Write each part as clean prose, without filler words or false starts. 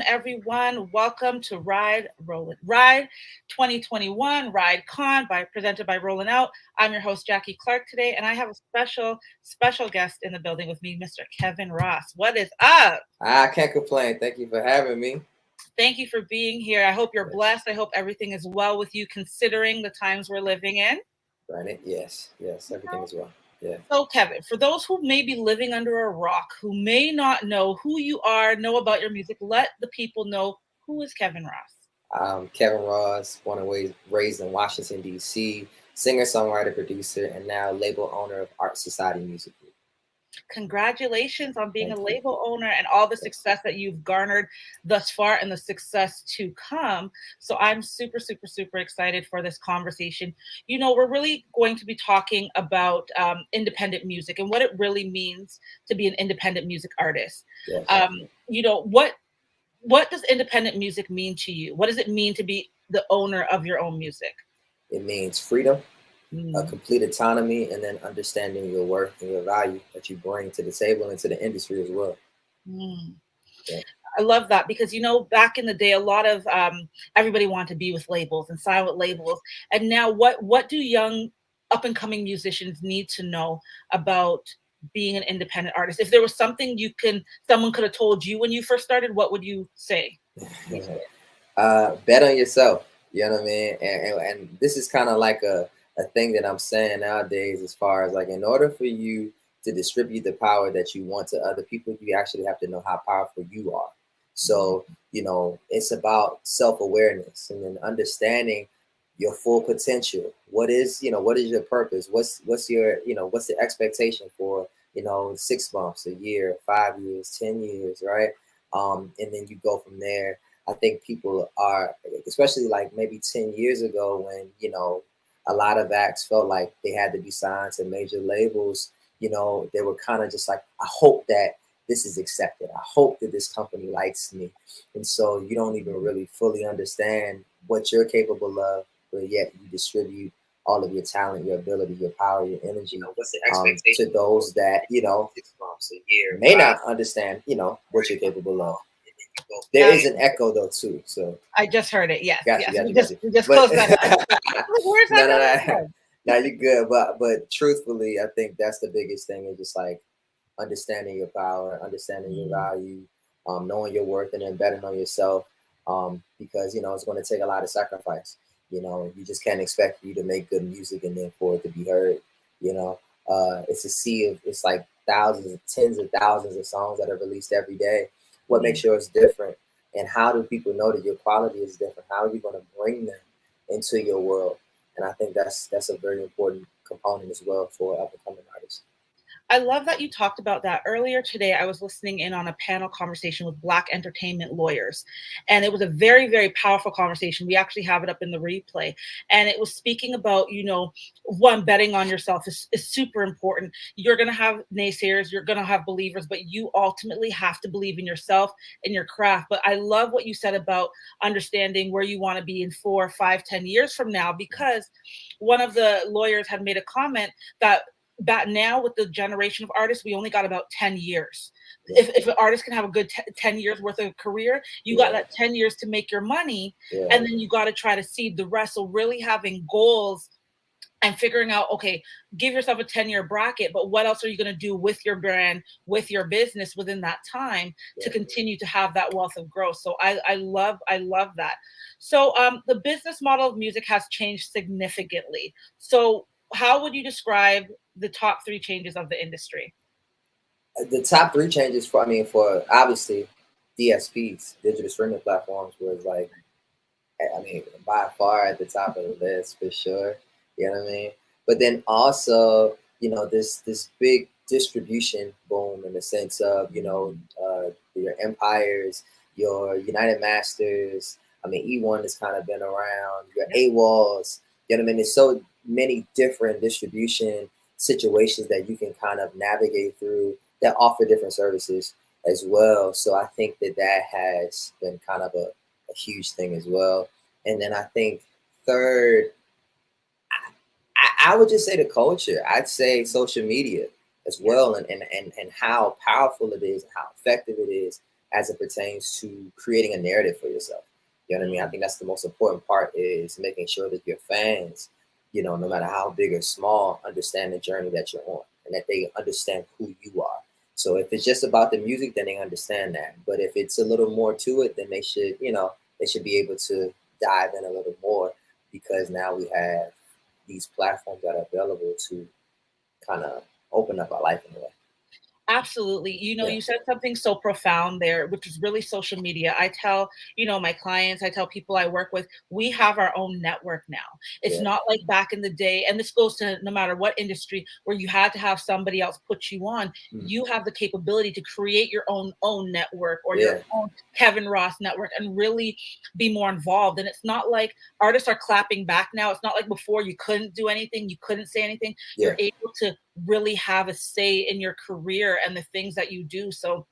everyone. Welcome to Ride 2021 Ride Con presented by Rollin' Out. I'm your host Jackie Clarke today, and I have a special guest in the building with me, Mr. Kevin Ross. What is up? I can't complain. Thank you for having me. Thank you for being here. I hope you're blessed. I hope everything is well with you, considering the times we're living in. Right? Yes, everything is well. Yeah. So, Kevin, for those who may be living under a rock, who may not know who you are, know about your music, let the people know, who is Kevin Ross? Kevin Ross, born and raised in Washington, D.C., singer, songwriter, producer, and now label owner of Art Society Music Group. Congratulations on being Thank a you. label owner and all the success that you've garnered thus far and the success to come. So I'm super excited for this conversation. You know, we're really going to be talking about independent music and what it really means to be an independent music artist. Yes. You know, what does independent music mean to you? What does it mean to be the owner of your own music? It means freedom, complete autonomy, and then understanding your worth and your value that you bring to the table and to the industry as well. Yeah. I love that because, you know, back in the day, a lot of everybody wanted to be with labels and sign with labels. And now what do young up and coming musicians need to know about being an independent artist? If there was something someone could have told you when you first started, what would you say? Bet on yourself. You know what I mean? And this is kind of like a thing that I'm saying nowadays, as far as like, in order for you to distribute the power that you want to other people, you actually have to know how powerful you are. So, you know, it's about self-awareness and then understanding your full potential. What is your purpose? What's your, what's the expectation for, 6 months, a year, 5 years, 10 years, right? And then you go from there. I think people are, especially like maybe 10 years ago when, a lot of acts felt like they had to be signed to major labels. They were kind of just like, I hope that this is accepted. I hope that this company likes me. And so you don't even really fully understand what you're capable of, but yet you distribute all of your talent, your ability, your power, your energy What's the expectation to those that, 6 months, a year, may not understand, what you're capable of. There is an echo though too, so I just heard it. Yes, got yes. you. We just closed that. Where's that coming from? No, you're good. But truthfully, I think that's the biggest thing, is just like understanding your power, understanding your value, knowing your worth, and then betting on yourself. Because it's going to take a lot of sacrifice. You just can't expect you to make good music and then for it to be heard. It's a sea of, it's like thousands, tens of thousands of songs that are released every day. What makes yours different, and how do people know that your quality is different? How are you going to bring them into your world? And I think that's a very important component as well for up and coming artists. I love that you talked about that. Earlier today, I was listening in on a panel conversation with Black entertainment lawyers, and it was a very powerful conversation. We actually have it up in the replay, and it was speaking about, one, betting on yourself is super important. You're going to have naysayers, you're going to have believers, but you ultimately have to believe in yourself and your craft. But I love what you said about understanding where you want to be in 4, 5, 10 years from now, because one of the lawyers had made a comment that now with the generation of artists, we only got about 10 years. If an artist can have a good 10 years worth of career, you got that 10 years to make your money. And then you got to try to seed the rest. So really having goals and figuring out, okay, give yourself a 10-year bracket, but what else are you going to do with your brand, with your business within that time to continue to have that wealth of growth? So I love that. So the business model of music has changed significantly. So how would you describe the top 3 changes of the industry? The top 3 changes for obviously DSPs, digital streaming platforms, was like, by far at the top of the list for sure. You know what I mean? But then also, this big distribution boom, in the sense of, your Empires, your United Masters. E1 has kind of been around, your AWOLs. You know what I mean? There's so many different distribution situations that you can kind of navigate through that offer different services as well. So I think that has been kind of a huge thing as well. And then I think third, I would just say the culture. I'd say social media as well, and how powerful it is, and how effective it is as it pertains to creating a narrative for yourself. You know what I mean? I think that's the most important part, is making sure that your fans, no matter how big or small, understand the journey that you're on, and that they understand who you are. So if it's just about the music, then they understand that. But if it's a little more to it, then they should be able to dive in a little more, because now we have these platforms that are available to kind of open up our life in a way. Absolutely. Yeah, You said something so profound there, which is really social media. I tell, my clients, I tell people I work with, we have our own network now. It's yeah, not like back in the day, and this goes to no matter what industry, where you had to have somebody else put you on. mm, You have the capability to create your own network, or your yeah, own Kevin Ross network, and really be more involved. And it's not like artists are clapping back now. It's not like before you couldn't do anything, you couldn't say anything. yeah, You're able to really have a say in your career and the things that you do. So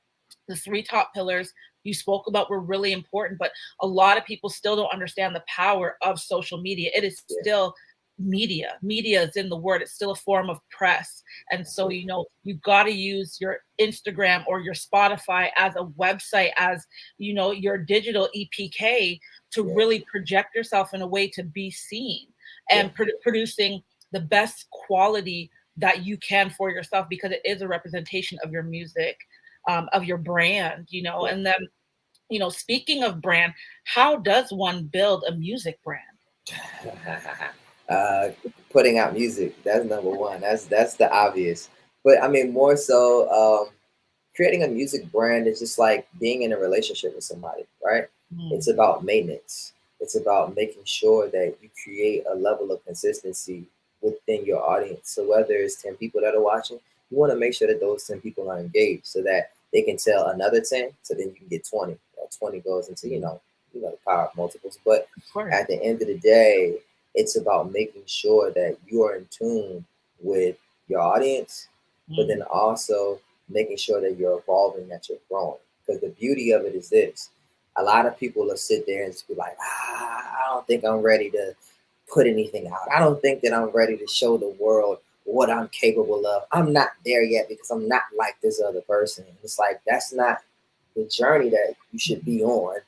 the three top pillars you spoke about were really important, but a lot of people still don't understand the power of social media. It is yeah, still media. Media is in the word. It's still a form of press. And so, absolutely. you've got to use your Instagram or your Spotify as a website, as, your digital EPK, to Yeah, really project yourself in a way to be seen, yeah, and producing the best quality that you can for yourself, because it is a representation of your music, of your brand, yeah. and then, speaking of brand, how does one build a music brand? uh, Putting out music, that's number one. That's the obvious. But I mean, more so, creating a music brand is just like being in a relationship with somebody, right? Mm, It's about maintenance. It's about making sure that you create a level of consistency within your audience. So whether it's 10 people that are watching, you want to make sure that those 10 people are engaged, so that they can tell another 10, so then you can get 20. 20 goes into, the power of multiples. But of course. at the end of the day, it's about making sure that you are in tune with your audience, but Mm, then also making sure that you're evolving, that you're growing. Because the beauty of it is this: a lot of people will sit there and just be like, I don't think I'm ready to put anything out. I don't think that I'm ready to show the world what I'm capable of. I'm not there yet because I'm not like this other person. It's like, that's not the journey that you should mhm, be on,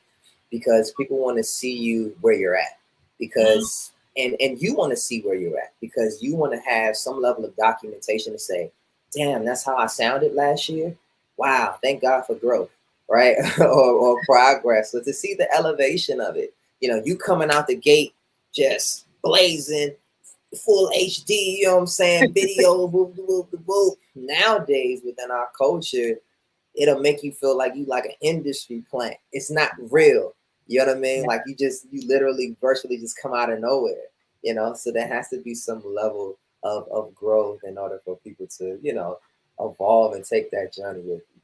because people want to see you where you're at, mm, because and you want to see where you're at, because you want to have some level of documentation to say, damn, that's how I sounded last year. Wow, thank God for growth, right? Or progress. So to see the elevation of it, you coming out the gate just blazing, full HD, you know what I'm saying, video, whoop, whoop, whoop, whoop. Nowadays within our culture, it'll make you feel like you like an industry plant. It's not real. You know what I mean? yeah. Like you literally virtually just come out of nowhere. So there has to be some level of growth in order for people to, evolve and take that journey with you.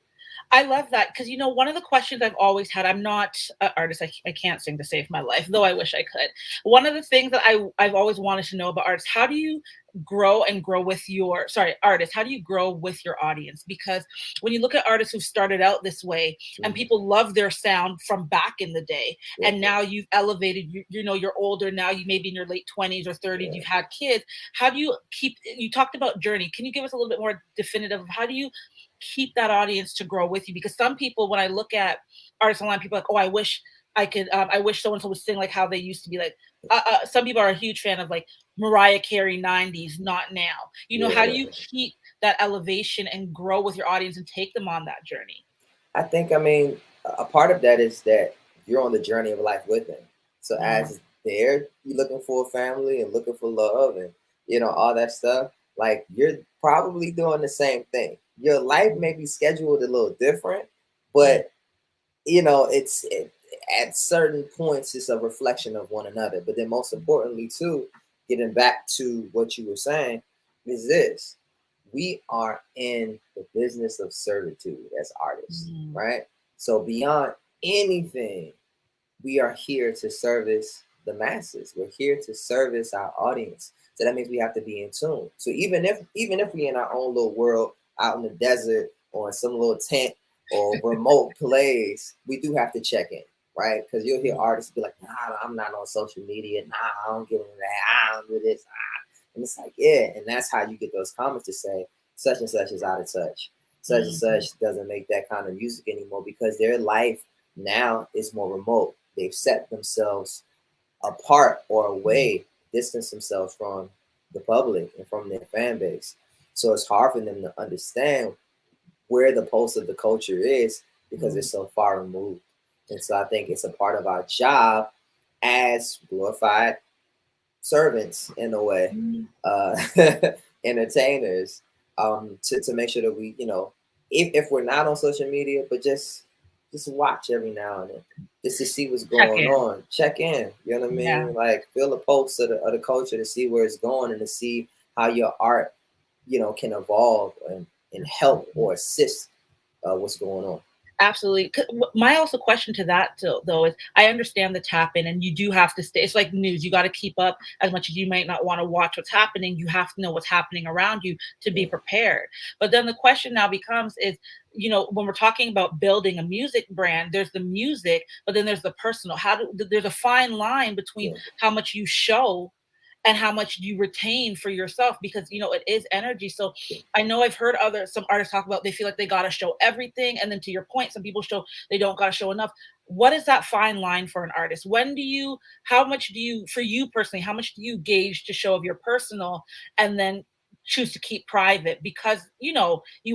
I love that, because one of the questions I've always had. I'm not an artist. I can't sing to save my life, though I wish I could. One of the things that I've always wanted to know about artists: how do you grow with your artists? How do you grow with your audience? Because when you look at artists who started out this way, and Mhm. people love their sound from back in the day, Yeah, and now you've elevated. You're older now. You may be in your late 20s or 30s. yeah. You've had kids. How do you keep? You talked about journey. Can you give us a little bit more definitive of how do you keep that audience to grow with you? Because some people, when I look at artists online, people are like, oh, I wish I could, I wish so and so would sing like how they used to be. Like, some people are a huge fan of like Mariah Carey 90s, not now. How do Yeah. you keep that elevation and grow with your audience and take them on that journey? I think, I mean, a part of that is that you're on the journey of life with them. So Mm, as they're looking for a family and looking for love and all that stuff, like, you're probably doing the same thing. Your life mm, may be scheduled a little different, mm, but at certain points it's a reflection of one another. But then most importantly too, getting back to what you were saying, is this: we are in the business of servitude as artists, mm, right? So beyond anything, we are here to service the masses. We're here to service our audience. So that means we have to be in tune. So even if we're in our own little world, out in the desert or in some little tent or remote place, we do have to check in, right? Because you'll hear mm. artists be like, nah, I'm not on social media. Nah, I don't give them that. I don't do this. And it's like, yeah. And that's how you get those comments to say such and such is out of touch. such and such doesn't make that kind of music anymore because their life now is more remote. They've set themselves apart or away, distance themselves from the public and from their fan base. So it's hard for them to understand where the pulse of the culture is because it's so far removed. And so I think it's a part of our job as glorified servants in a way, uh, entertainers, to make sure that we, if we're not on social media, but just watch every now and then, just to see what's Check going in. on. Check in. You know what I Yeah. mean? Like feel the pulse of the culture to see where it's going and to see how your art, can evolve and help or assist what's going on. Absolutely. My also question to that though is I understand the tap in and you do have to stay. It's like news. You got to keep up as much as you might not want to watch what's happening. You have to know what's happening around you to be Yeah. prepared. But then the question now becomes is, when we're talking about building a music brand, there's the music, but then there's the personal. There's a fine line between Yeah. how much you show and how much you retain for yourself because it is energy. So I know I've heard some artists talk about they feel like they got to show everything, and then to your point, some people show they don't got to show enough. What is that fine line for an artist? How much do you, for you personally, how much do you gauge to show of your personal, and then choose to keep private because you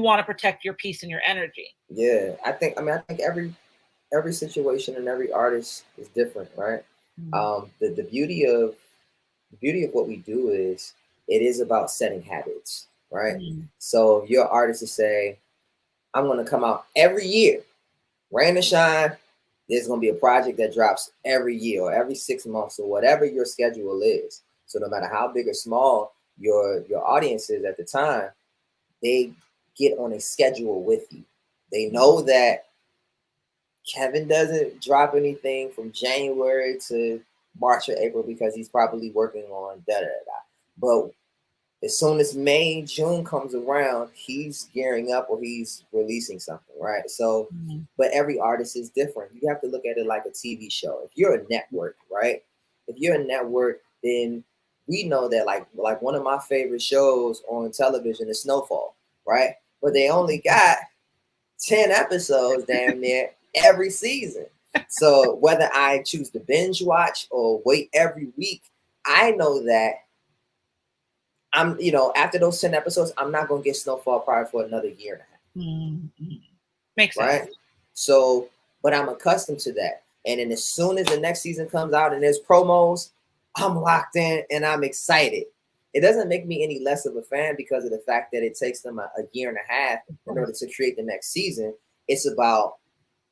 want to protect your peace and your energy? Yeah. I think every situation and every artist is different, right? Mm, The beauty of what we do is it is about setting habits, right? mm, So if your artist to say, I'm gonna come out every year, rain or shine, there's gonna be a project that drops every year or every 6 months or whatever your schedule is. So no matter how big or small your audience is at the time, they get on a schedule with you. They know that Kevin doesn't drop anything from January to March or April because he's probably working on da da da. But as soon as May, June comes around, he's gearing up or he's releasing something, right? So, mm, but every artist is different. You have to look at it like a TV show. If you're a network, right? If you're a network, then we know that like one of my favorite shows on television is Snowfall, right? But they only got 10 episodes damn near every season. So whether I choose to binge watch or wait every week, I know that after those 10 episodes, I'm not gonna get Snowfall probably for another year and a half, mm, mm. Makes sense. right? So, but I'm accustomed to that. And then as soon as the next season comes out and there's promos, I'm locked in and I'm excited. It doesn't make me any less of a fan because of the fact that it takes them a year and a half Of in order course. to create the next season. It's about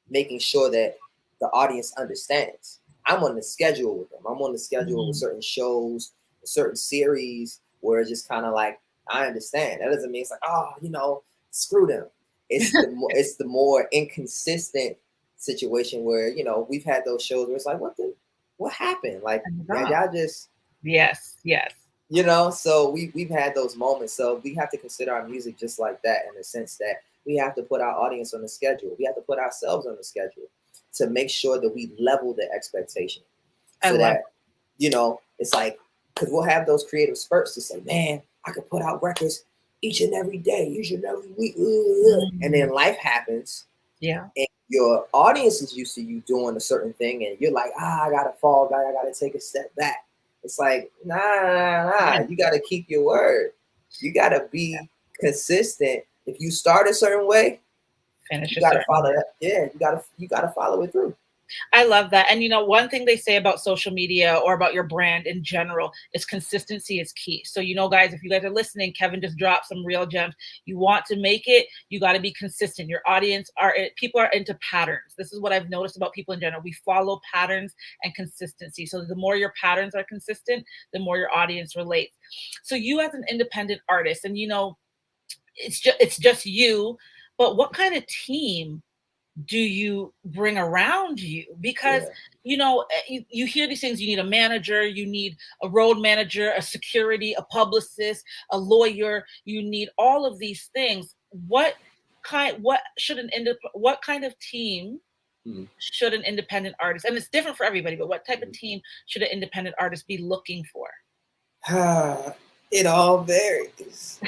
making sure that the audience understands. I'm on the schedule with them. I'm on the schedule with Mm, certain shows, certain series where it's just kind of like I understand. That doesn't mean it's like screw them. It's the more inconsistent situation where we've had those shows where it's like what happened? Like I yeah, forgot. y'all just Yes, yes. so we've had those moments. So we have to consider our music just like that in the sense that we have to put our audience on the schedule. We have to put ourselves on the schedule to make sure that we level the expectation I so love that it's like because we'll have those creative spurts to say, man, I could put out records each and every day, each and every week, and mm, then life happens yeah. and your audience is used to you doing a certain thing, and you're like, I gotta fall back, I gotta take a step back. It's like, nah. You gotta keep your word. You gotta be consistent. If you start a certain way, you Finish a gotta certain follow way. that. Yeah, you gotta follow it through. I love that. And one thing they say about social media or about your brand in general is consistency is key. So, guys, if you guys are listening, Kevin just dropped some real gems. You want to make it, you got to be consistent. Your audience people are into patterns. This is what I've noticed about people in general. We follow patterns and consistency. So the more your patterns are consistent, the more your audience relates. So you as an independent artist, and it's just you, but what kind of team do you bring around you? Because Yeah. you hear these things. You need a manager, you need a road manager, a security, a publicist, a lawyer. You need all of these things. What kind of team Mhm. should an independent artist, and it's different for everybody, but what type of Mhm. team should an independent artist be looking for? It all varies.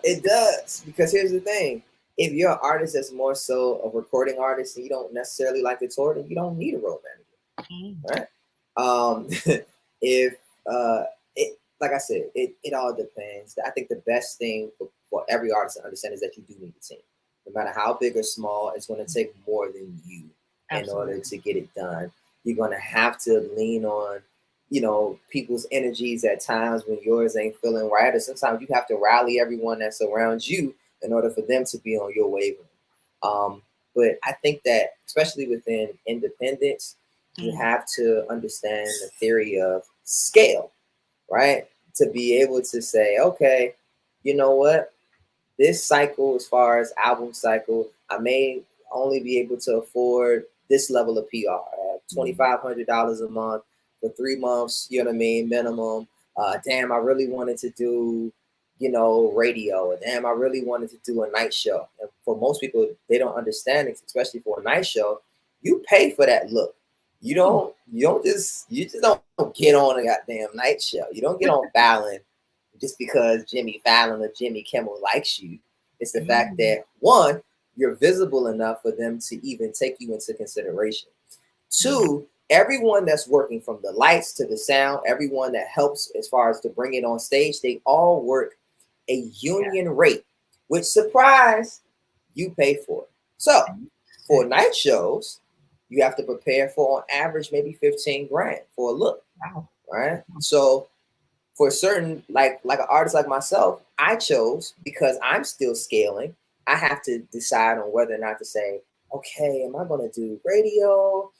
It does because here's the thing. if you're an artist that's more so a recording artist and you don't necessarily like to tour, then you don't need a road Mm. manager, right? If it, like I said, it all depends. I think the best thing for every artist to understand is that you do need a team. No matter how big or small, it's going to take more than you in order Absolutely. to get it done. You're going to have to lean on, people's energies at times when yours ain't feeling right, or sometimes you have to rally everyone that's around you in order for them to be on your wavelength. But I think that, especially within independence, you Mm. have to understand the theory of scale, right? To be able to say, okay, you know what? This cycle, as far as album cycle, I may only be able to afford this level of PR at Mm. $2,500 a month for 3 months. You know what I mean, minimum. Damn, I really wanted to do, radio. Damn, I really wanted to do a night show. And for most people, they don't understand it, especially for a night show. You pay for that look. Mm. You just don't get on a goddamn night show. You don't get on Fallon just because Jimmy Fallon or Jimmy Kimmel likes you. It's the fact Mm. that, one, you're visible enough for them to even take you into consideration. Mm. Two, everyone that's working from the lights to the sound, everyone that helps as far as to bring it on stage, they all work a Yeah. union rate, which, surprise, you pay for. So for Interesting. night shows, you have to prepare for on average maybe 15 grand for a look, Wow. right? So for certain, like an artist like myself, I chose, because I'm still scaling, I have to decide on whether or not to say, okay, am I going to do radio,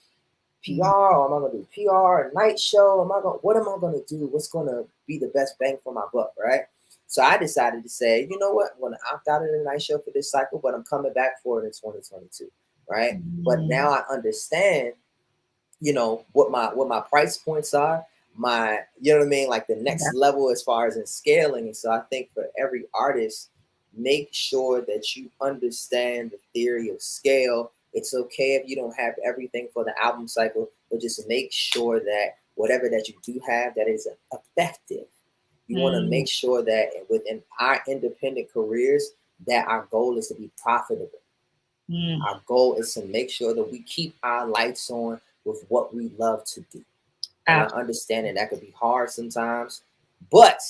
Mm. PR, or am I going to do PR, a night show? What am I going to do? What's going to be the best bang for my buck, right? So I decided to say, you know what, I'm going to opt out of the night show for this cycle, but I'm coming back for it in 2022, right? But now Mm. I understand, what my price points are, my, what I mean, like the next Yeah. level as far as in scaling. And so I think for every artist, make sure that you understand the theory of scale. It's okay if you don't have everything for the album cycle, but just make sure that whatever that you do have, that is effective. You want to Mm. make sure that within our independent careers, that our goal is to be profitable. Mm. Our goal is to make sure that we keep our lights on with what we love to do. And I Absolutely. understand that that could be hard sometimes, but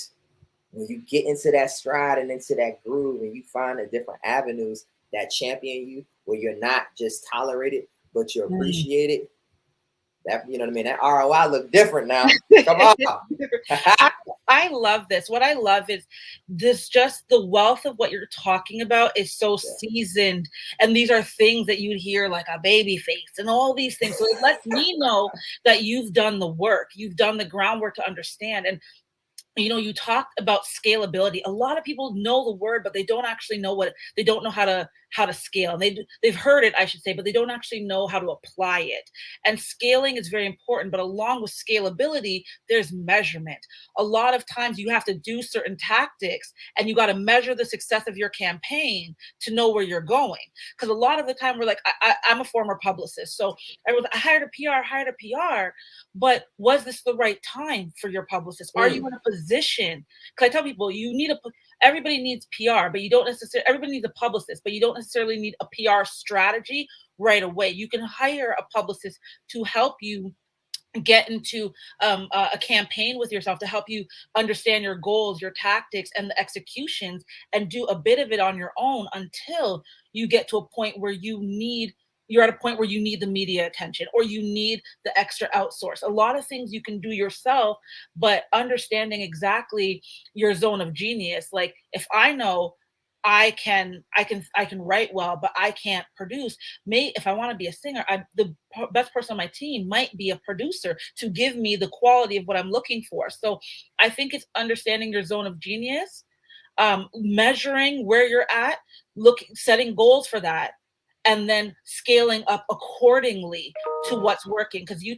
when you get into that stride and into that groove and you find the different avenues that champion you, where you're not just tolerated, but you're Mm. appreciated, that, you know what I mean? That ROI look different now. Come on. I, I love this. What I love is this, just the wealth of what you're talking about is so Yeah. seasoned. And these are things that you'd hear like a baby face and all these things. So it lets me know that you've done the work, you've done the groundwork to understand. And you talked about scalability. A lot of people know the word, but they don't actually know they don't know how to scale. And they've heard it, I should say, but they don't actually know how to apply it. And scaling is very important, but along with scalability, there's measurement. A lot of times you have to do certain tactics and you got to measure the success of your campaign to know where you're going. Because a lot of the time we're like, I'm a former publicist. So I hired a PR, hired a PR, but was this the right time for your publicist? Are you Mm, in a position? Because I tell people everybody needs PR, but you don't necessarily, everybody needs a publicist, but you don't necessarily need a PR strategy right away. You can hire a publicist to help you get into a campaign with yourself, to help you understand your goals, your tactics, and the executions, and do a bit of it on your own until you get to a point where you're at a point where you need the media attention or you need the extra outsource. A lot of things you can do yourself, but understanding exactly your zone of genius. Like if I know I can write well, but I can't produce. May If I want to be a singer, the best person on my team might be a producer to give me the quality of what I'm looking for. So I think it's understanding your zone of genius, measuring where you're at, setting goals for that, and then scaling up accordingly to what's working. Because you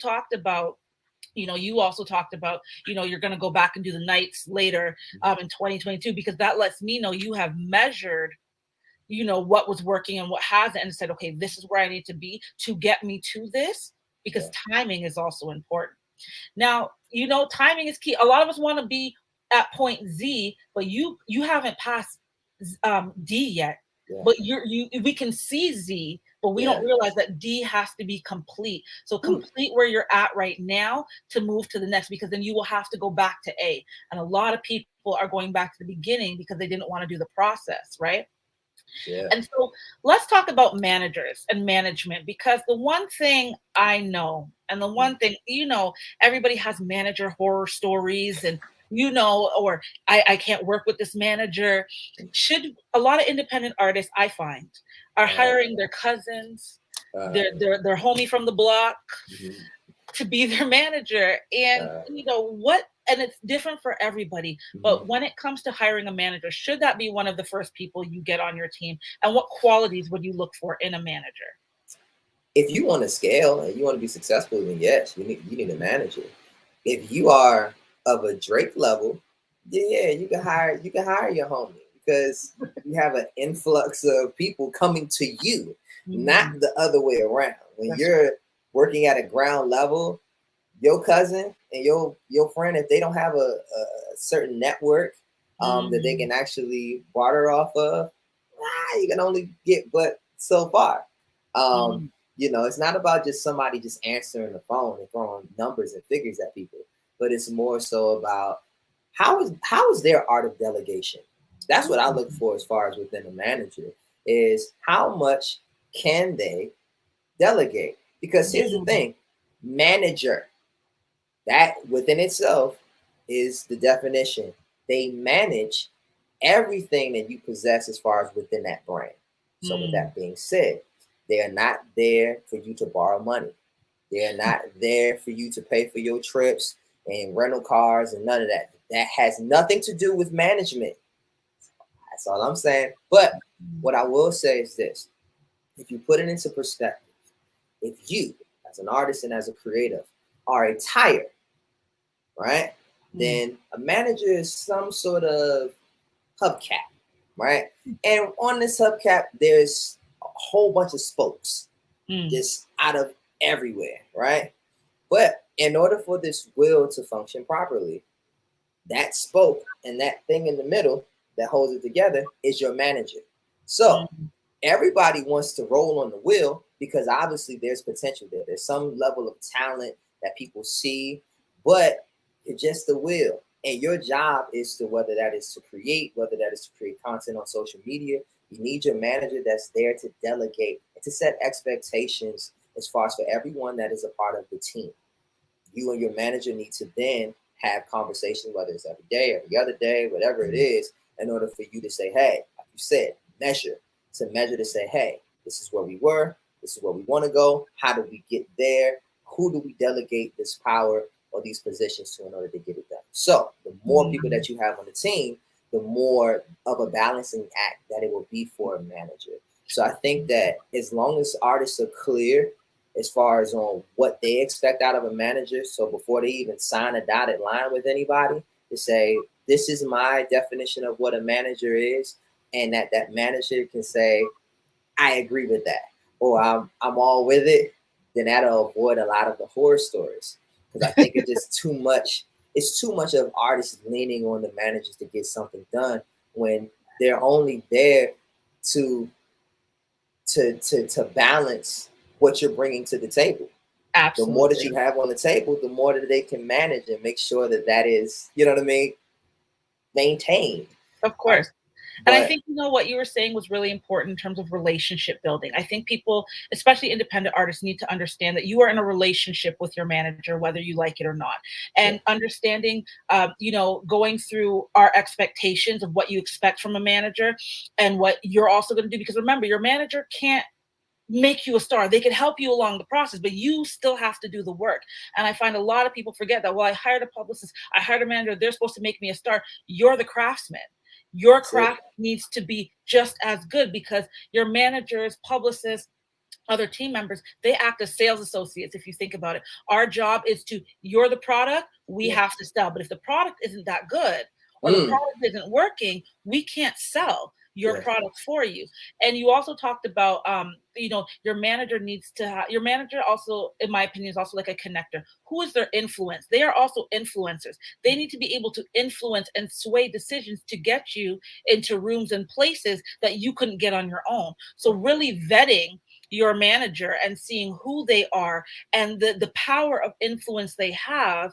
also talked about, you're going to go back and do the nights later, in 2022, because that lets me know you have measured, what was working and what hasn't, and said, okay, this is where I need to be to get me to this, because yeah. timing is also important. Now, timing is key. A lot of us want to be at point Z, but you haven't passed D yet. Yeah. But we can see Z, but we don't Yeah. realize that D has to be complete. So Ooh. complete where you're at right now to move to the next, because then you will have to go back to A. And a lot of people are going back to the beginning because they didn't want to do the process, right? Yeah. And so let's talk about managers and management, because the one thing I know, and the Mm. one thing, everybody has manager horror stories, and, or I can't work with this manager. Should A lot of independent artists, I find, are Uh, hiring their cousins, uh, their homie from the block, mhm. to be their manager. And uh, and it's different for everybody, mhm. but when it comes to hiring a manager, should that be one of the first people you get on your team, and what qualities would you look for in a manager? If you want to scale and you want to be successful, then yes, you need a manager. If you are of a Drake level, yeah, you can hire your homie because you have an influx of people coming to you, not Mhm. the other way around. When That's you're working at a ground level, your cousin and your friend, if they don't have a certain network right. that they Mhm. can actually barter off of, you can only get but so far. Um, Mhm. it's not about just somebody just answering the phone and throwing numbers and figures at people, but it's more so about how is their art of delegation. That's what I look for as far as within a manager is how much can they delegate? Because here's the Mhm. thing, manager, that within itself is the definition. They manage everything that you possess as far as within that brand. So, with Mm. that being said, they are not there for you to borrow money. They are not there for you to pay for your trips and rental cars and none of that. That has nothing to do with management. That's all I'm saying. But what I will say is this, if you put it into perspective, if you, as an artist and as a creative, are a tire, right? Mm. Then a manager is some sort of hubcap, right? And on this hubcap, there's a whole bunch of spokes Mm. just out of everywhere, right? But in order for this wheel to function properly, that spoke and that thing in the middle that holds it together is your manager. So Mm. everybody wants to roll on the wheel because obviously there's potential there. There's some level of talent that people see, but it's just the wheel. And your job is to, whether that is to create, whether that is to create content on social media, you need your manager that's there to delegate and to set expectations as far as for everyone that is a part of the team. You and your manager need to then have conversations, whether it's every day, every other day, whatever it is, in order for you to say, hey, like you said, measure to say, hey, this is where we were, this is where we want to go. How do we get there? Who do we delegate this power or these positions to in order to get it done? So the more people Mm. that you have on the team, the more of a balancing act that it will be for a manager. So I think that as long as artists are clear as far as on what they expect out of a manager. So before they even sign a dotted line with anybody, to say, this is my definition of what a manager is, and that manager can say, I agree with that, or I'm all with it, then that'll avoid a lot of the horror stories. Because I think it's just too much. It's too much of artists leaning on the managers to get something done when they're only there to to balance what you're bringing to the table. The more that Absolutely. you have on the table, the more that they can manage and make sure that that is, what I mean, maintained. Of Um, course. And I but think, what you were saying was really important in terms of relationship building. I think people, especially independent artists, need to understand that you are in a relationship with your manager, whether you like it or not. yeah, And understanding, going through our expectations of what you expect from a manager and what you're also going to do. Because remember, your manager can't make you a star. They can help you along the process, but you still have to do the work. And I find a lot of people forget that, well, I hired a publicist, I hired a manager, they're supposed to make me a star. You're the craftsman. Your that's it. craft needs to be just as good, because your managers, publicists, other team members, they act as sales associates. If you think about it, our job is you're the product, we Yeah. have to sell. But if the product isn't that good, or the Mm, product isn't working, we can't sell. your Yeah. product for you. And you also talked about, your manager needs to have, your manager also, in my opinion, is also like a connector. Who is their influence? They are also influencers. They need to be able to influence and sway decisions to get you into rooms and places that you couldn't get on your own. So really vetting your manager and seeing who they are and the power of influence they have,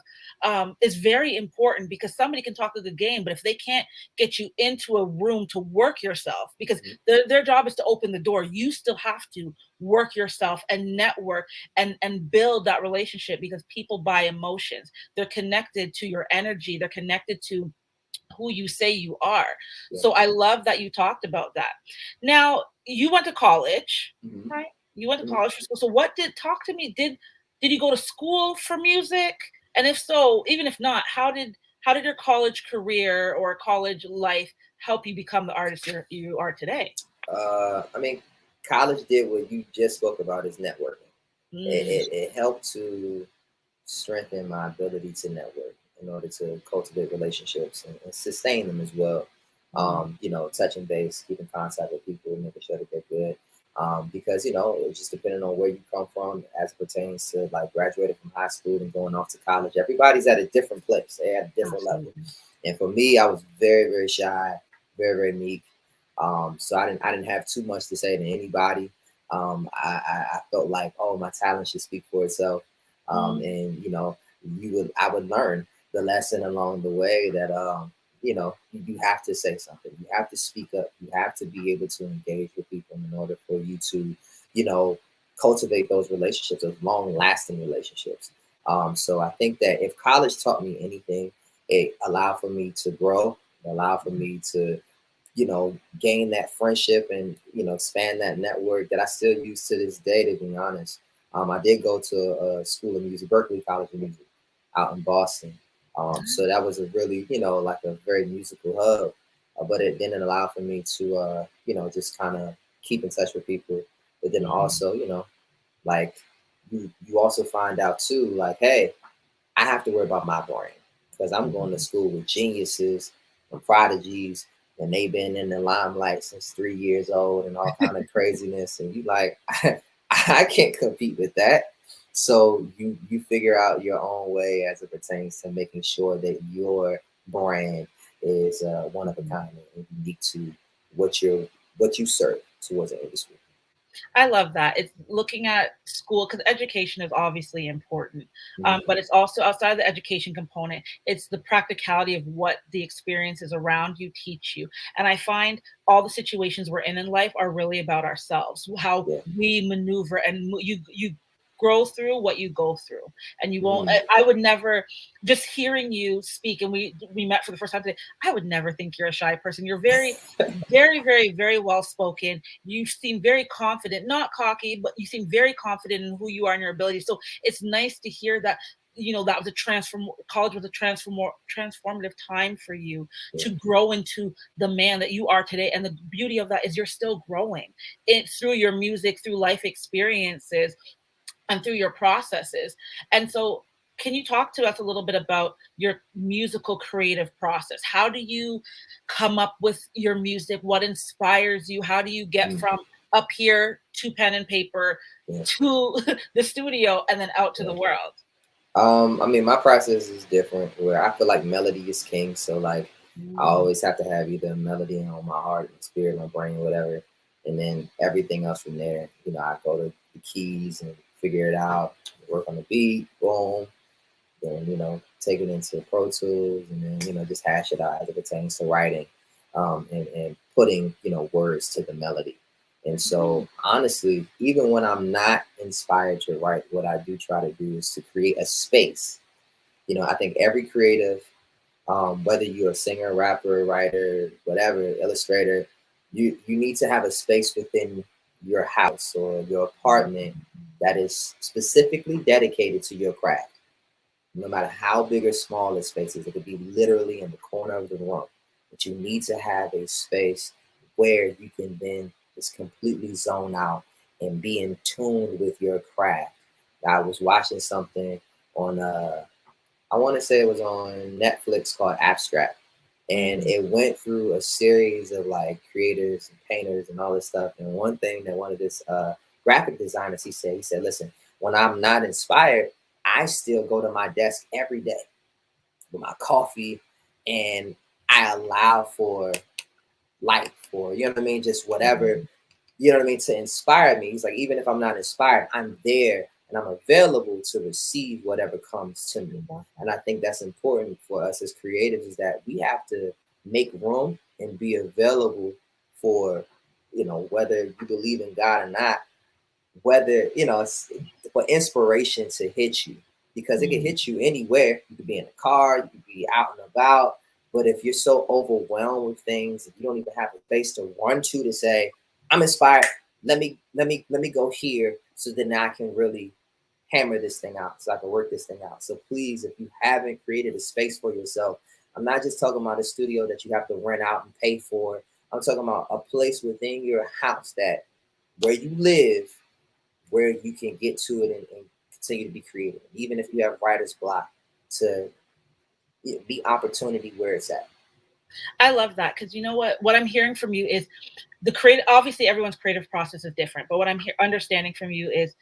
is very important, because somebody can talk a good game, but if they can't get you into a room to work yourself, because Mhm. their job is to open the door, you still have to work yourself and network and build that relationship, because people buy emotions. They're connected to your energy, they're connected to who you say you are. Yeah. So I love that you talked about that. Now, you went to college, Mhm. right? You went to Mhm. college for school. So what did talk to me? Did you go to school for music? And if so, even if not, how did your college career or college life help you become the artist you are today? I mean, college did what you just spoke about is networking. Mm, It helped to strengthen my ability to network in order to cultivate relationships and sustain them as well. mm, Touching base, keeping contact with people, making sure that they're good. Because it's just depending on where you come from as it pertains to like graduating from high school and going off to college. Everybody's at a different place. They at a different level. absolutely. And for me, I was very, very shy, very, very meek. So I didn't have too much to say to anybody. I felt like, oh, my talent should speak for itself. Mm, And I would learn the lesson along the way that you have to say something, you have to speak up, you have to be able to engage with people in order for you to you know cultivate those relationships, those long lasting relationships. So I think that if college taught me anything, it allowed for me to grow, it allowed for mm, me to gain that friendship and expand that network that I still use to this day. To be honest, I did go to a school of music, Berkeley College of Music, out in Boston. So that was a really like a very musical hub, but it didn't allow for me to just kind of keep in touch with people. But then mm, also like you also find out too like, hey, I have to worry about my brain because I'm going to mm. school with geniuses and prodigies, and they've been in the limelight since 3 years old and all kind of craziness. And you like, I can't compete with that. So you figure out your own way as it pertains to making sure that your brand is one of a kind and unique to what you what you serve towards the industry. I love that. It's looking at school, because education is obviously important, Mhm. but it's also outside of the education component. It's the practicality of what the experiences around you teach you. And I find all the situations we're in life are really about ourselves, how Yeah. we maneuver, and you grow through what you go through. And you won't. Mm. I would never, just hearing you speak, and we met for the first time today. I would never think you're a shy person. You're very, very, very, very well spoken. You seem very confident, not cocky, but you seem very confident in who you are and your abilities. So it's nice to hear that, that was a college was a transformative time for you Yeah. to grow into the man that you are today. And the beauty of that is you're still growing it through your music, through life experiences, and through your processes. And so, can you talk to us a little bit about your musical creative process? How do you come up with your music? What inspires you? How do you get Mm. from up here to pen and paper Yeah. to the studio and then out to Yeah. the world? I mean, my process is different where I feel like melody is king. So like I Mm, always have to have either a melody on my heart, my spirit, my brain, whatever. And then everything else from there, I go to the keys and figure it out, work on the beat, boom, then take it into Pro Tools and then just hash it out as it pertains to writing, and putting words to the melody. And mm, so honestly, even when I'm not inspired to write, what I do try to do is to create a space. I think every creative, whether you're a singer, rapper, writer, whatever, illustrator, you need to have a space within your house or your apartment that is specifically dedicated to your craft, no matter how big or small the space is. It could be literally in the corner of the room, but you need to have a space where you can then just completely zone out and be in tune with your craft. I was watching something on I want to say it was on Netflix called Abstract, and it went through a series of like creators and painters and all this stuff. And one thing that one of this graphic designers, he said, listen, when I'm not inspired, I still go to my desk every day with my coffee, and I allow for life, or you know what I mean, just whatever, you know what I mean, to inspire me. He's like, even if I'm not inspired, I'm there and I'm available to receive whatever comes to me. And I think that's important for us as creatives, is that we have to make room and be available for, you know, whether you believe in God or not, whether, you know, for inspiration to hit you, because it can hit you anywhere. You could be in a car, you could be out and about. But if you're so overwhelmed with things, if you don't even have a space to run to say, I'm inspired, let me go here, so then I can really hammer this thing out, so I can work this thing out. So please, if you haven't created a space for yourself, I'm not just talking about a studio that you have to rent out and pay for. I'm talking about a place within your house that where you live, where you can get to it and continue to be creative, even if you have writer's block, to be opportunity where it's at. I love that, because you know what I'm hearing from you is the creative. Obviously, everyone's creative process is different, but what I'm understanding from you is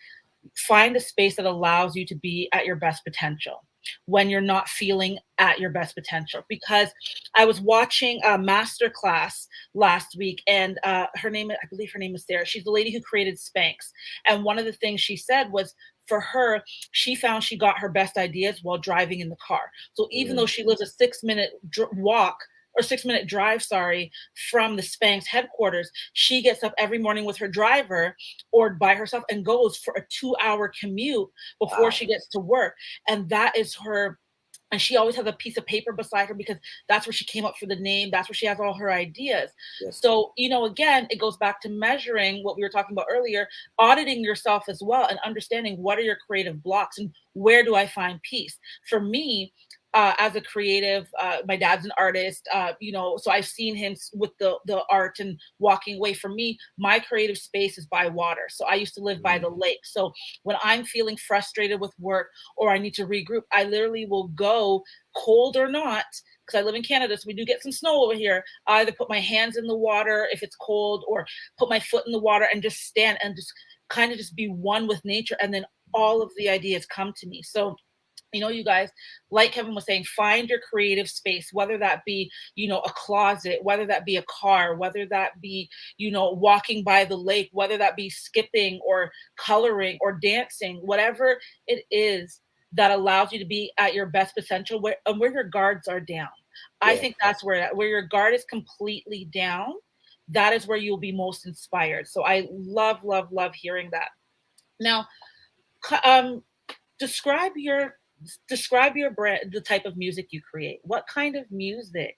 find a space that allows you to be at your best potential when you're not feeling at your best potential. Because I was watching a master class last week, and her name, I believe her name is Sarah. She's the lady who created Spanx. And one of the things she said was, for her, she found she got her best ideas while driving in the car. So even though she lives a 6-minute walk or 6-minute drive, sorry, from the Spanx headquarters, she gets up every morning with her driver or by herself and goes for a 2-hour commute before she gets to work. And that is her. And she always has a piece of paper beside her, because that's where she came up for the name. That's where she has all her ideas. Yes. So, you know, again, it goes back to measuring what we were talking about earlier, auditing yourself as well, and understanding what are your creative blocks and where do I find peace. For me, as a creative, my dad's an artist, you know, so I've seen him with the art and walking away. For me, my creative space is by water. So I used to live by the lake. So when I'm feeling frustrated with work or I need to regroup, I literally will go, cold or not, because I live in Canada, so we do get some snow over here. I either put my hands in the water if it's cold, or put my foot in the water and just stand and just kind of just be one with nature. And then all of the ideas come to me. So, you know, you guys, like Kevin was saying, find your creative space, whether that be, you know, a closet, whether that be a car, whether that be, you know, walking by the lake, whether that be skipping or coloring or dancing, whatever it is that allows you to be at your best potential, where your guards are down. I think that's where your guard is completely down. That is where you'll be most inspired. So I love, love, love hearing that. Now, um, describe your brand, the type of music you create. What kind of music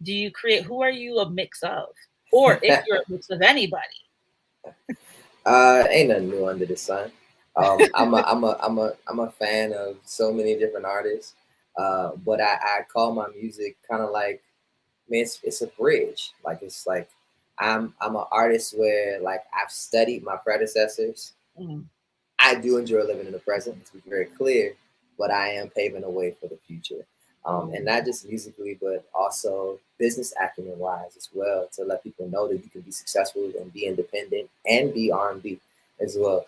do you create? Who are you a mix of? Or if you're a mix of anybody? Ain't nothing new under the sun. I'm a fan of so many different artists, but I call my music kind of like, I mean, it's a bridge. Like, it's like I'm an artist where, like, I've studied my predecessors. Mhm. I do enjoy living in the present, let's be very clear, but I am paving a way for the future. And not just musically, but also business acumen wise as well, to let people know that you can be successful and be independent and be R&B as well.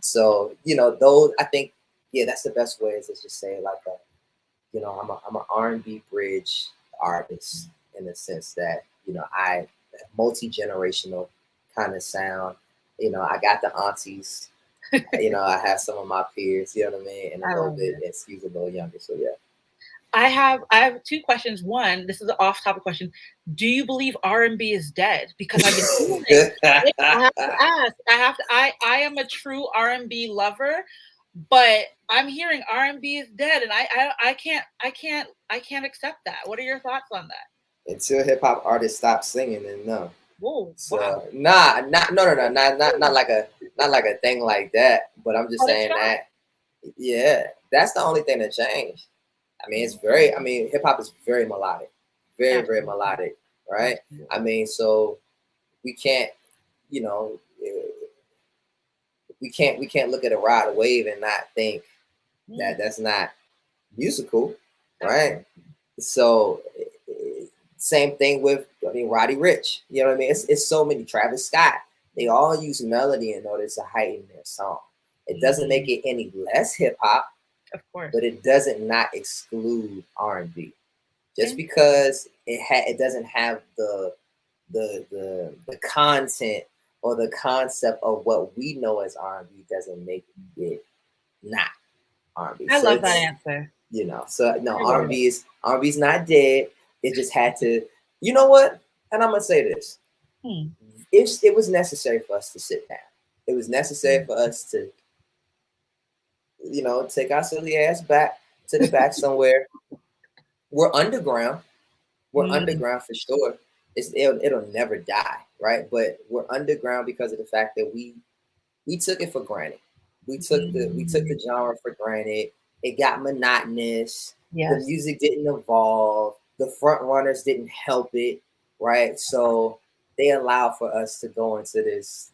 So, you know, those, I think, yeah, that's the best way, is to just say, like, you know, I'm an R&B bridge artist, in the sense that, you know, I multi-generational kind of sound. You know, I got the aunties, you know, I have some of my peers, you know what I mean, and a I little love bit, it. excuse, a little younger. So yeah. I have two questions. One, this is an off-topic question. Do you believe R&B is dead? Because I've been hearing. I have to ask. I am a true R&B lover, but I'm hearing R&B is dead, and I can't accept that. What are your thoughts on that? Until hip hop artists stop singing, then no. Whoa, wow. So nah, not no no no not like a, not like a thing like that. But I'm just What a saying shot. that, yeah, that's the only thing that changed. I mean, it's very. I mean, hip hop is very melodic, very very Absolutely. melodic, right? I Absolutely. mean, so we can't, you know, we can't look at a ride, a wave, and not think that Mm, that's not musical, right? absolutely. So Same thing with, I mean, Roddy Ricch. You know what I mean? It's so many. Travis Scott. They all use melody in order to heighten their song. It doesn't make Mm, it any less hip hop, of course. but it doesn't not exclude R&B. Just And because it doesn't have the content or the concept of what we know as R&B doesn't make it not R&B. I So love that it's, answer. so no, I love it. R&B's not dead. It just had to, you know what? And I'm gonna say this: Hmm. it was necessary for us to sit down. It was necessary for us to, take our silly ass back to the back somewhere. We're underground. We're Mm, underground for sure. It'll never die, right? But we're underground because of the fact that we took it for granted. We took the mm. genre for granted. It got monotonous. The Yes. music didn't evolve. The front runners didn't help it, right? So they allow for us to go into this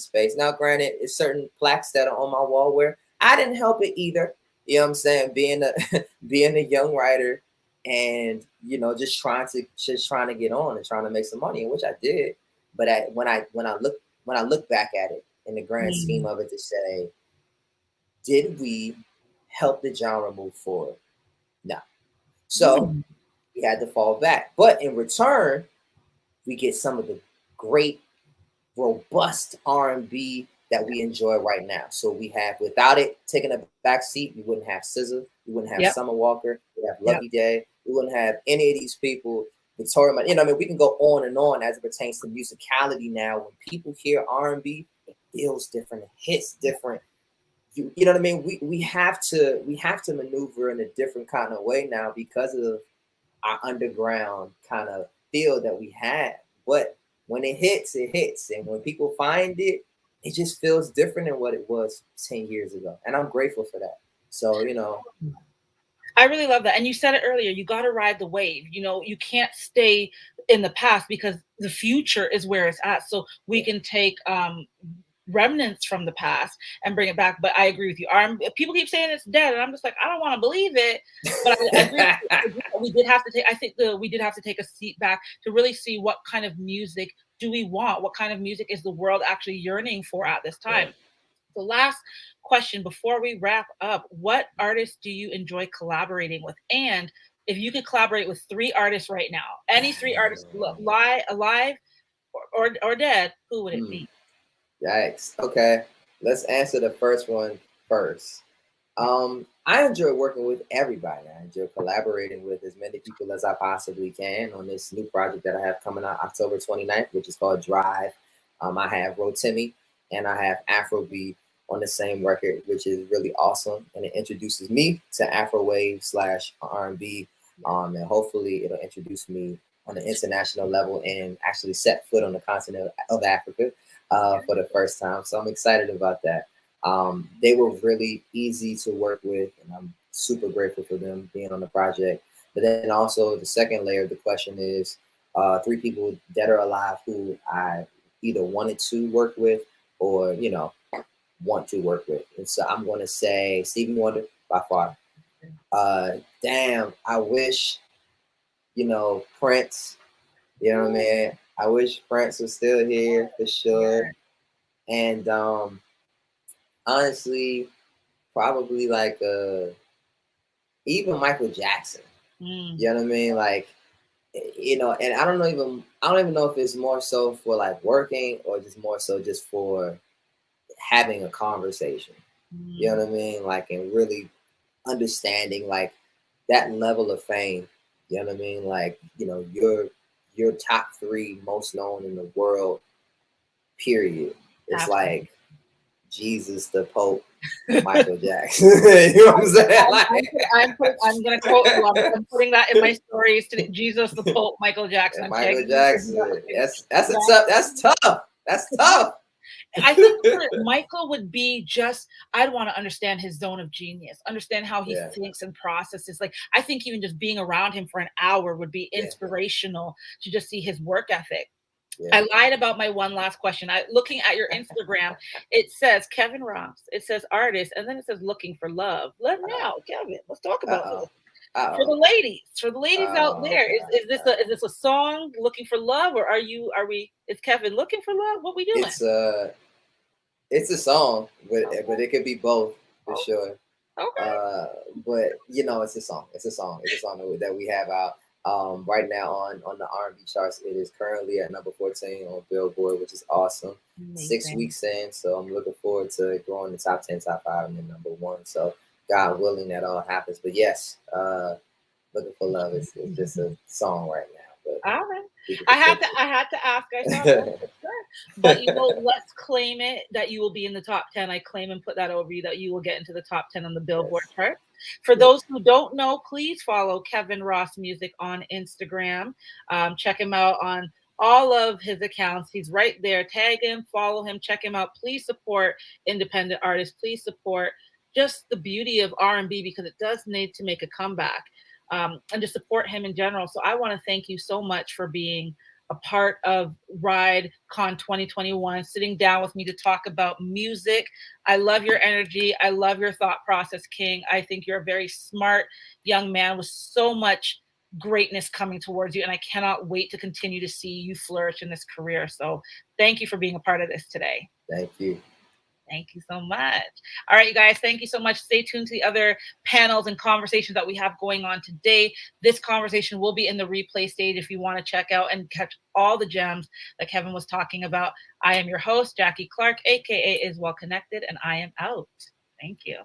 space. Now, granted, it's certain plaques that are on my wall where I didn't help it either. You know what I'm saying? Being a being a young writer and just trying to get on and trying to make some money, which I did. But when I look back at it in the grand scheme Mm, of it, to say, did we help the genre move forward? No. So mm. we had to fall back. But in return, we get some of the great, robust R&B that we enjoy right now. So we have, without it taking a back seat, we wouldn't have SZA, we wouldn't have Yep. Summer Walker, we have Yep. Lucky Day, we wouldn't have any of these people. Victoria, I mean, we can go on and on as it pertains to musicality now. When people hear R&B, it feels different, it hits different. You know what I mean? We have to maneuver in a different kind of way now because of our underground kind of feel that we have. But when it hits, and when people find it, it just feels different than what it was 10 years ago, and I'm grateful for that. So I really love that. And you said it earlier, you got to ride the wave. You can't stay in the past because the future is where it's at. So we yeah, can take remnants from the past and bring it back. But I agree with you. People keep saying it's dead, and I'm just like, I don't want to believe it. But I agree with you. I agree that we did have to take. I think we did have to take a seat back to really see what kind of music do we want. What kind of music is the world actually yearning for at this yeah. time? The last question before we wrap up: what artists do you enjoy collaborating with? And if you could collaborate with three artists right now, any three artists, alive or dead, who would it Hmm. be? Yikes. Okay, let's answer the first one first. I enjoy working with everybody. I enjoy collaborating with as many people as I possibly can on this new project that I have coming out October 29th, which is called Drive. I have Rotimi and I have Afrobeat on the same record, which is really awesome. And it introduces me to Afrowave slash R&B. And hopefully it'll introduce me on an international level and actually set foot on the continent of Africa for the first time. So I'm excited about that. They were really easy to work with, and I'm super grateful for them being on the project. But then also the second layer of the question is three people dead or alive who I either wanted to work with or want to work with. And so I'm going to say Stevie Wonder by far. Damn, I wish Prince. You know what I mean? I wish Prince was still here for sure. And honestly, probably like even Michael Jackson. Mm, You know what I mean? Like, and I don't even know if it's more so for like working or just more so just for having a conversation. You know mm, what I mean? Like, and really understanding like that level of fame. You know what I mean? Like, your top three most known in the world, period. It's absolutely. like Jesus, the Pope, Michael Jackson. You know what I'm saying? I'm gonna quote you. I'm putting that in my stories today. Jesus, the Pope, Michael Jackson. And I'm Michael tagging you in Jackson. that. That's tough. That's tough. I think for Michael would be just, I'd want to understand his zone of genius, understand how he Yeah, thinks and processes. Like, I think even just being around him for an hour would be yeah, inspirational to just see his work ethic. yeah. I lied about my one last question. Looking at your Instagram, it says Kevin Ross, it says artist, and then it says looking for love. Let now, Kevin, let's talk Uh about oh. this. For Uh-oh. the ladies, out Oh there, God. is this a song looking for love, or are we? Is Kevin looking for love? What we doing? It's a song, but Okay, it could be both for sure. okay. Uh, but it's a song. It's a song. It's a song that we have out right now on the R&B charts. It is currently at number 14 on Billboard, which is awesome. Six Amazing. weeks in, so I'm looking forward to growing the top 10, top 5, and then number one. So God willing, that all happens. But yes, looking for love is just a song right now, but All right. we can continue. I had to ask. I thought, oh, for sure. But let's claim it that you will be in the top 10. I claim and put that over you that you will get into the top 10 on the Billboard Yes, chart. For yes. those who don't know, please follow Kevin Ross Music on Instagram. Check him out on all of his accounts. He's right there. Tag him, follow him, check him out. Please support independent artists. Please support just the beauty of R&B because it does need to make a comeback, and to support him in general. So I want to thank you so much for being a part of Ride Con 2021, sitting down with me to talk about music. I love your energy. I love your thought process, King. I think you're a very smart young man with so much greatness coming towards you, and I cannot wait to continue to see you flourish in this career. So thank you for being a part of this today. Thank you. Thank you so much. All right, you guys, thank you so much. Stay tuned to the other panels and conversations that we have going on today. This conversation will be in the replay stage if you want to check out and catch all the gems that Kevin was talking about. I am your host, Jackie Clarke, aka Is Well Connected, and I am out. Thank you.